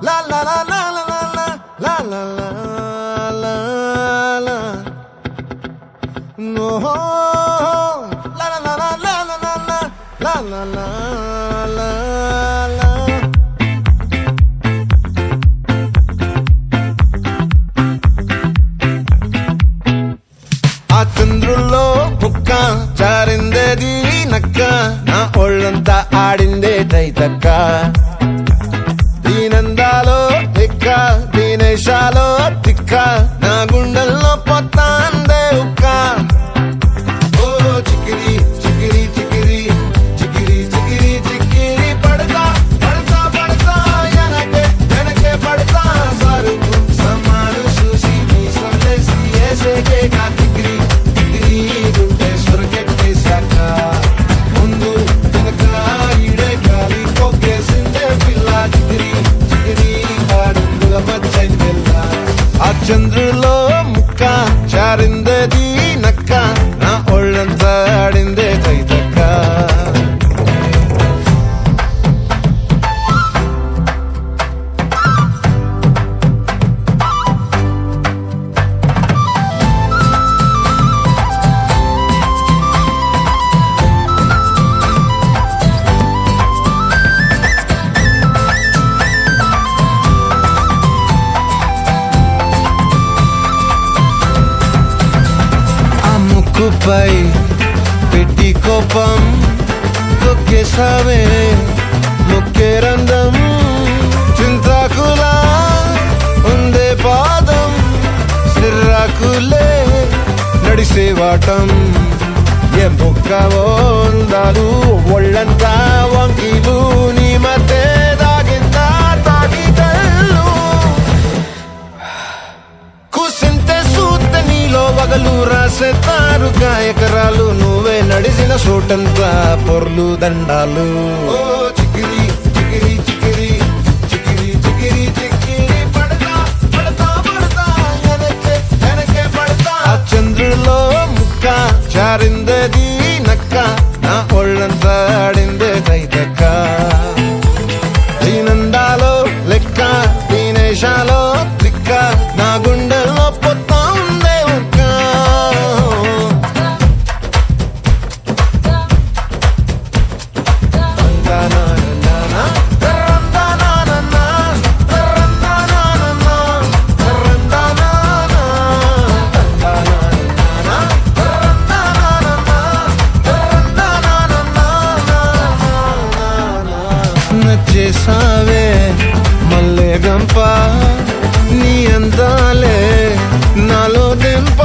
La la la la la la la la la la la. No. La la la la la la la la la la la la. ఆ చంద్రుల్లో ముక్క చారిందేది నక్క నా ఒళ్ళంతా ఆడిందే తైతక్క దీనందాలో తిక్క దీనేశాలో తిక్క నా గుండెల్లో పొత్తాందే ఉక్క ఓ చికిరి చికిరి చికిరి చికిరి చికిరి చికిరి పడతా పడతా పడతా ఎనకే ఎనకే పడతా సరుకు సమాను చూసి నీ సందేశి ఏసేకే కా చికిరి చికిరి గుండె స్వర్గెట్టేశాక ముందు వెనక ఈడే గాలి కొక్కేసిందే పిల్ల చికిరి చికిరి ఆడుందుల మచ్చైందెల్ల ఆ చంద్రులో ముక్క చారిందది నక్క నా ఒళ్ళంతా ఆడిందే తైతక్క ముక్కుపై పెట్టి కోపం తొక్కేసావే ముక్కే రంధ్రం చింతాకులా ఉందే పాదం సిర్రాకులే నడిసే వాటం ఏ బొక్కవో అందాలు ఒళ్ళంతా వంకీలు నీ మధ్య దాగిందా తాగిదళ్ళు కూసింతే సూత నీలో వగలు రాసేతారు గాయకరాలు నువ్వే నడిసిన చోటంతా పొర్లు దండాలు ఓ చికిరి చికిరి చికిరి చికిరి చికిరి చికిరి పడతా పడతా పడతా ఎనకే ఎనకే పడతా ఆ చంద్రులో ముక్క చారిందది నక్క నా ఒళ్ళంతా ఆడిందే తైతక్క దీనందాలో లెక్క దీనేశాలో తిక్క నా గుండెల్లో పొత్తా ఉందే ఉక్క నచ్చేసావే మల్లె గంప నీ అందాలే నాలో దింప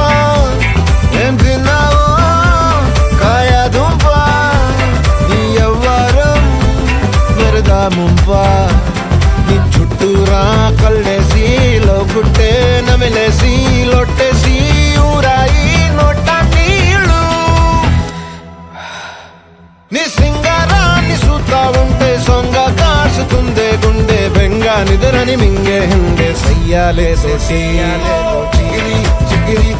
ఏం తిన్నావో కాయ దుంప నీ ఎవ్వరం వెరదా ముంప నీ చుట్టూరా కళ్ళేసి లోగుట్టే నమిలేసి లొట్టేసి ఊరాయి నోట నీళ్ళు నీ సింగారాన్ని చూస్తా ఉంటే సొంగ కాసుతుందే గుండె బెంగ నిద్రని మింగే హండే సయ్యాలే చికిరి చికిరి